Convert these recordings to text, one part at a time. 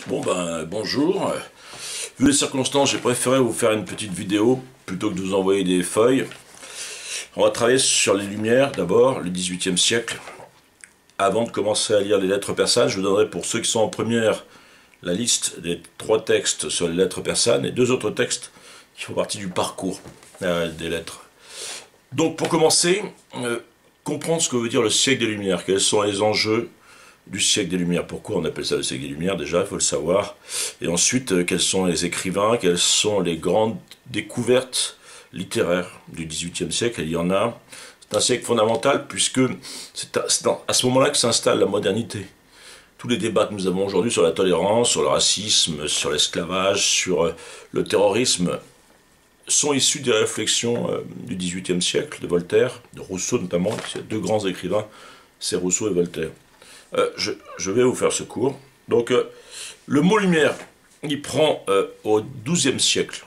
Bon ben bonjour, vu les circonstances j'ai préféré vous faire une petite vidéo plutôt que de vous envoyer des feuilles. On va travailler sur les Lumières d'abord, le XVIIIe siècle. Avant de commencer à lire les lettres persanes, je vous donnerai pour ceux qui sont en première la liste des 3 textes sur les lettres persanes et 2 autres textes qui font partie du parcours des lettres. Donc pour commencer, comprendre ce que veut dire le siècle des Lumières, quels sont les enjeux du siècle des Lumières. Pourquoi on appelle ça le siècle des Lumières, déjà, il faut le savoir. Et ensuite, quels sont les écrivains, quelles sont les grandes découvertes littéraires du XVIIIe siècle. Et il y en a. C'est un siècle fondamental puisque c'est à ce moment-là que s'installe la modernité. Tous les débats que nous avons aujourd'hui sur la tolérance, sur le racisme, sur l'esclavage, sur le terrorisme, sont issus des réflexions du XVIIIe siècle, de Voltaire, de Rousseau notamment. Il y a 2 grands écrivains, c'est Rousseau et Voltaire. Je vais vous faire ce cours. Donc, le mot lumière, il prend au XIIe siècle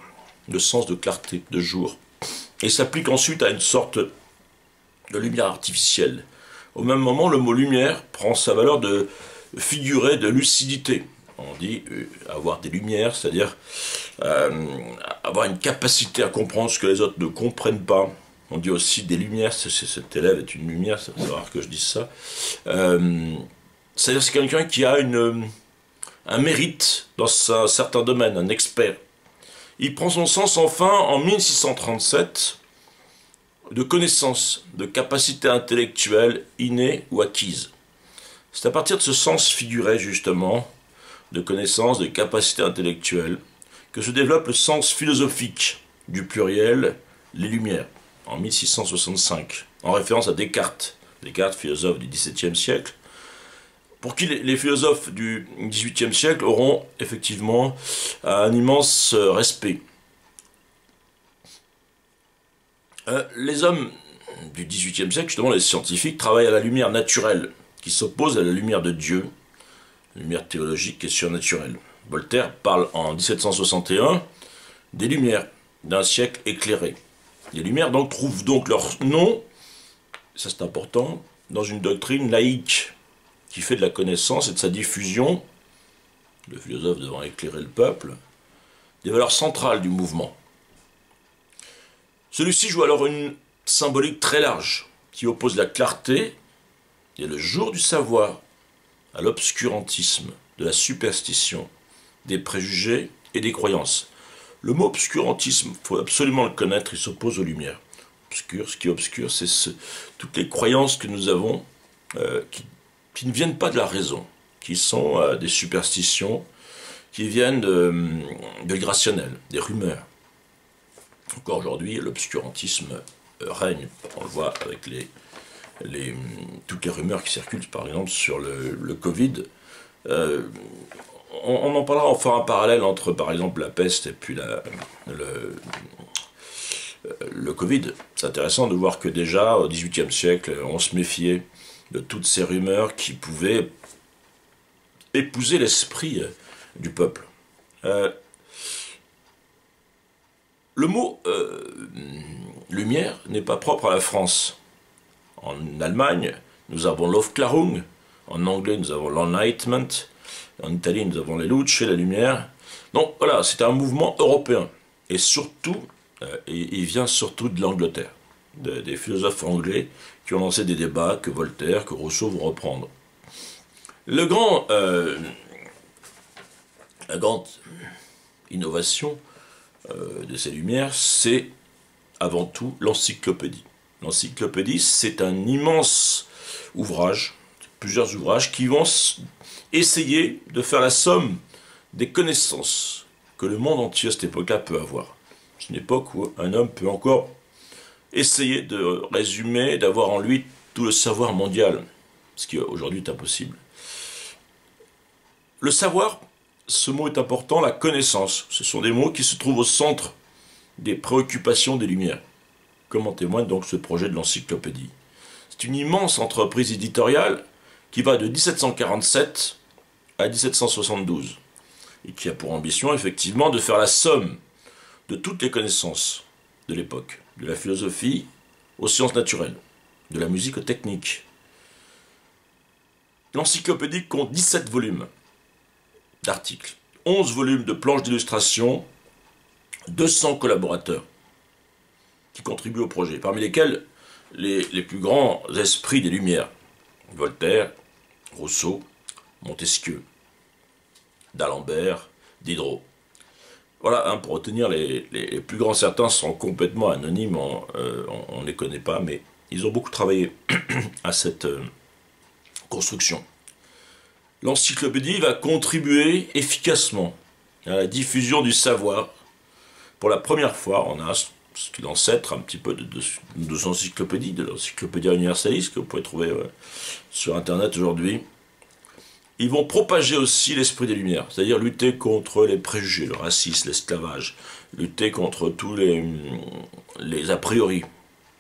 le sens de clarté, de jour, et s'applique ensuite à une sorte de lumière artificielle. Au même moment, le mot lumière prend sa valeur de figuré, de lucidité. On dit avoir des lumières, c'est-à-dire avoir une capacité à comprendre ce que les autres ne comprennent pas. On dit aussi des lumières, cet élève est une lumière, c'est rare que je dise ça. C'est-à-dire c'est quelqu'un qui a un mérite dans un certain domaine, un expert. Il prend son sens enfin en 1637 de connaissance, de capacité intellectuelle innée ou acquise. C'est à partir de ce sens figuré justement, de connaissance, de capacité intellectuelle, que se développe le sens philosophique du pluriel, les Lumières, en 1665, en référence à Descartes, philosophe du XVIIe siècle, pour qui les philosophes du XVIIIe siècle auront effectivement un immense respect. Les hommes du XVIIIe siècle, justement les scientifiques, travaillent à la lumière naturelle, qui s'oppose à la lumière de Dieu, la lumière théologique et surnaturelle. Voltaire parle en 1761 des Lumières, d'un siècle éclairé. Les Lumières donc trouvent donc leur nom, ça c'est important, dans une doctrine laïque, qui fait de la connaissance et de sa diffusion, le philosophe devant éclairer le peuple, des valeurs centrales du mouvement. Celui-ci joue alors une symbolique très large, qui oppose la clarté et le jour du savoir à l'obscurantisme, de la superstition, des préjugés et des croyances. Le mot obscurantisme, il faut absolument le connaître, il s'oppose aux Lumières. Obscur, ce qui est obscur, c'est toutes les croyances que nous avons qui ne viennent pas de la raison, qui sont des superstitions, qui viennent de l'irrationnel, des rumeurs. Encore aujourd'hui, l'obscurantisme règne. On le voit avec toutes les rumeurs qui circulent, par exemple, sur le Covid. On en parlera, on fera un parallèle entre, par exemple, la peste et puis le Covid. C'est intéressant de voir que déjà, au XVIIIe siècle, on se méfiait de toutes ces rumeurs qui pouvaient épouser l'esprit du peuple. Le mot lumière n'est pas propre à la France. En Allemagne, nous avons l'Aufklärung, en anglais nous avons l'Enlightenment, en Italie nous avons les Luce, la lumière. Donc voilà, c'est un mouvement européen. Et surtout, il vient surtout de l'Angleterre, des philosophes anglais qui ont lancé des débats que Voltaire, que Rousseau vont reprendre. La grande innovation de ces Lumières, c'est avant tout l'encyclopédie. L'encyclopédie, c'est un immense ouvrage, plusieurs ouvrages qui vont essayer de faire la somme des connaissances que le monde entier à cette époque-là peut avoir. C'est une époque où un homme peut encore essayer de résumer, d'avoir en lui tout le savoir mondial, ce qui aujourd'hui est impossible. Le savoir, ce mot est important, la connaissance, ce sont des mots qui se trouvent au centre des préoccupations des Lumières, comme en témoigne donc ce projet de l'encyclopédie. C'est une immense entreprise éditoriale qui va de 1747 à 1772 et qui a pour ambition effectivement de faire la somme de toutes les connaissances de l'époque, de la philosophie aux sciences naturelles, de la musique aux techniques. L'encyclopédie compte 17 volumes. d'articles, 11 volumes de planches d'illustration, 200 collaborateurs qui contribuent au projet, parmi lesquels les plus grands esprits des Lumières, Voltaire, Rousseau, Montesquieu, d'Alembert, Diderot. Voilà, hein, pour retenir les plus grands, certains sont complètement anonymes, on ne les connaît pas, mais ils ont beaucoup travaillé à cette construction. L'encyclopédie va contribuer efficacement à la diffusion du savoir. Pour la première fois, on a ce qui est l'ancêtre un petit peu de encyclopédie, de l'Encyclopédia Universalis, que vous pouvez trouver sur Internet aujourd'hui. Ils vont propager aussi l'esprit des Lumières, c'est-à-dire lutter contre les préjugés, le racisme, l'esclavage, lutter contre tous les a priori,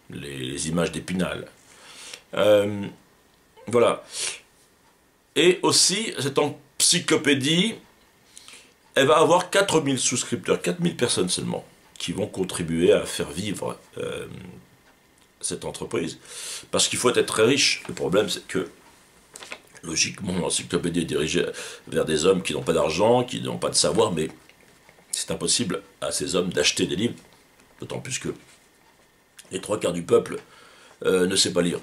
les images d'Épinal. Voilà. Et aussi, cette encyclopédie, elle va avoir 4000 souscripteurs, 4000 personnes seulement, qui vont contribuer à faire vivre cette entreprise. Parce qu'il faut être très riche. Le problème, c'est que logiquement, l'encyclopédie est dirigée vers des hommes qui n'ont pas d'argent, qui n'ont pas de savoir, mais c'est impossible à ces hommes d'acheter des livres, d'autant plus que les 3/4 du peuple ne sait pas lire.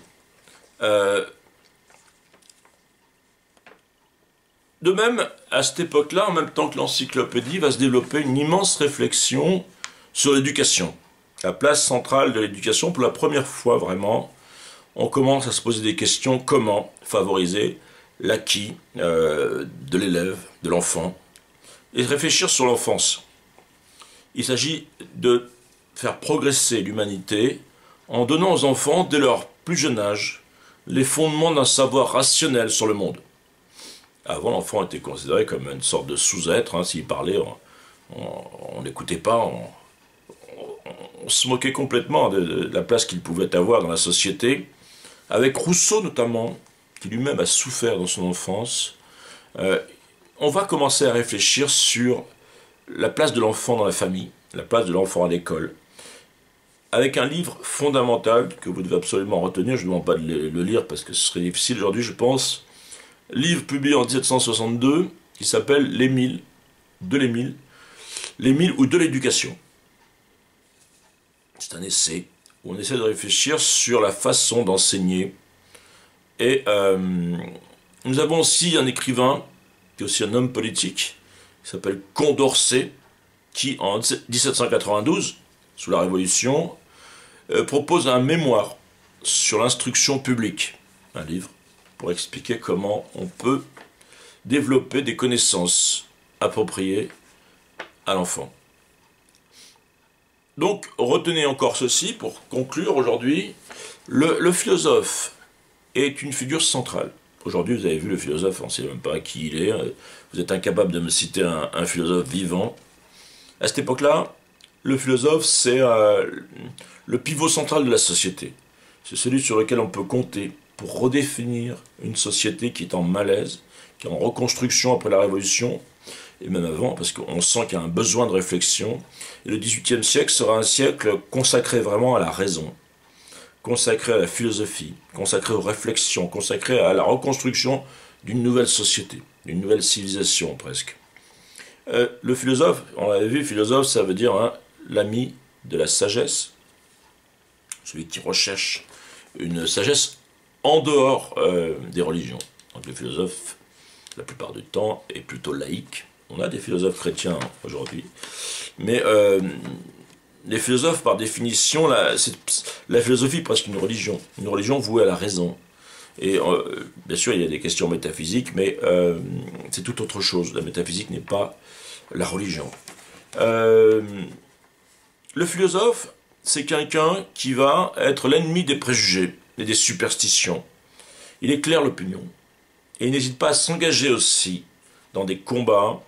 De même, à cette époque-là, en même temps que l'encyclopédie, va se développer une immense réflexion sur l'éducation. La place centrale de l'éducation, pour la première fois vraiment, on commence à se poser des questions, comment favoriser l'acquis de l'élève, de l'enfant, et réfléchir sur l'enfance. Il s'agit de faire progresser l'humanité en donnant aux enfants, dès leur plus jeune âge, les fondements d'un savoir rationnel sur le monde. Avant, l'enfant était considéré comme une sorte de sous-être, hein, s'il parlait, on n'écoutait pas, on se moquait complètement de la place qu'il pouvait avoir dans la société. Avec Rousseau notamment, qui lui-même a souffert dans son enfance, on va commencer à réfléchir sur la place de l'enfant dans la famille, la place de l'enfant à l'école, avec un livre fondamental que vous devez absolument retenir, je ne vous demande pas de le lire parce que ce serait difficile aujourd'hui, je pense, livre publié en 1762 qui s'appelle L'Émile, l'Émile ou de l'éducation. C'est un essai où on essaie de réfléchir sur la façon d'enseigner. Et nous avons aussi un écrivain, qui est aussi un homme politique, qui s'appelle Condorcet, qui en 1792, sous la Révolution, propose un mémoire sur l'instruction publique, un livre pour expliquer comment on peut développer des connaissances appropriées à l'enfant. Donc, retenez encore ceci pour conclure aujourd'hui. Le philosophe est une figure centrale. Aujourd'hui, vous avez vu le philosophe, on ne sait même pas qui il est. Vous êtes incapable de me citer un philosophe vivant. À cette époque-là, le philosophe, c'est le pivot central de la société. C'est celui sur lequel on peut compter pour redéfinir une société qui est en malaise, qui est en reconstruction après la Révolution, et même avant, parce qu'on sent qu'il y a un besoin de réflexion. Et le XVIIIe siècle sera un siècle consacré vraiment à la raison, consacré à la philosophie, consacré aux réflexions, consacré à la reconstruction d'une nouvelle société, d'une nouvelle civilisation presque. Le philosophe, on l'avait vu, philosophe, ça veut dire hein, l'ami de la sagesse, celui qui recherche une sagesse en dehors des religions. Donc le philosophe, la plupart du temps, est plutôt laïque. On a des philosophes chrétiens aujourd'hui, mais les philosophes, par définition, la philosophie est presque une religion vouée à la raison. Et bien sûr, il y a des questions métaphysiques, mais c'est tout autre chose. La métaphysique n'est pas la religion. Le philosophe, c'est quelqu'un qui va être l'ennemi des préjugés et des superstitions. Il éclaire l'opinion. Et il n'hésite pas à s'engager aussi dans des combats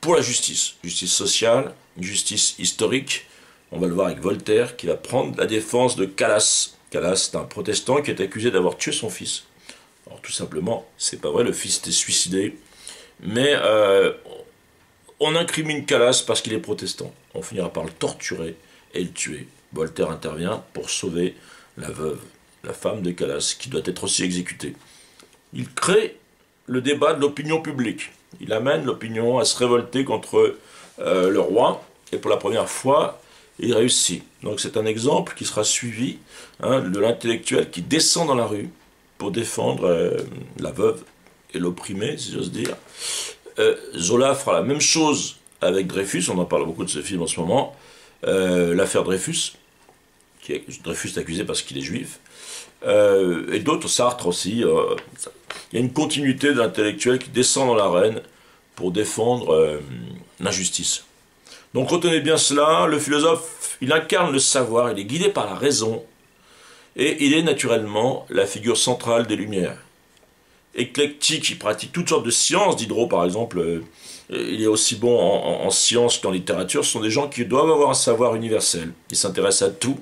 pour la justice. Justice sociale, justice historique. On va le voir avec Voltaire, qui va prendre la défense de Calas. Calas, c'est un protestant qui est accusé d'avoir tué son fils. Alors tout simplement, c'est pas vrai, le fils était suicidé. Mais on incrimine Calas parce qu'il est protestant. On finira par le torturer et le tuer. Voltaire intervient pour sauver la veuve, la femme de Calas, qui doit être aussi exécutée. Il crée le débat de l'opinion publique. Il amène l'opinion à se révolter contre le roi, et pour la première fois, il réussit. Donc c'est un exemple qui sera suivi de l'intellectuel qui descend dans la rue pour défendre la veuve et l'opprimé, si j'ose dire. Zola fera la même chose avec Dreyfus, on en parle beaucoup de ce film en ce moment, l'affaire Dreyfus, Dreyfus est accusé parce qu'il est juif, et d'autres, Sartre aussi. Il y a une continuité d'intellectuels qui descend dans l'arène pour défendre l'injustice. Donc retenez bien cela, le philosophe, il incarne le savoir, il est guidé par la raison, et il est naturellement la figure centrale des Lumières. Éclectique, il pratique toutes sortes de sciences. Diderot, par exemple, il est aussi bon en sciences qu'en littérature. Ce sont des gens qui doivent avoir un savoir universel. Il s'intéresse à tout.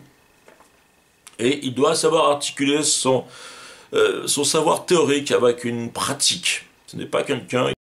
Et il doit savoir articuler son savoir théorique avec une pratique. Ce n'est pas quelqu'un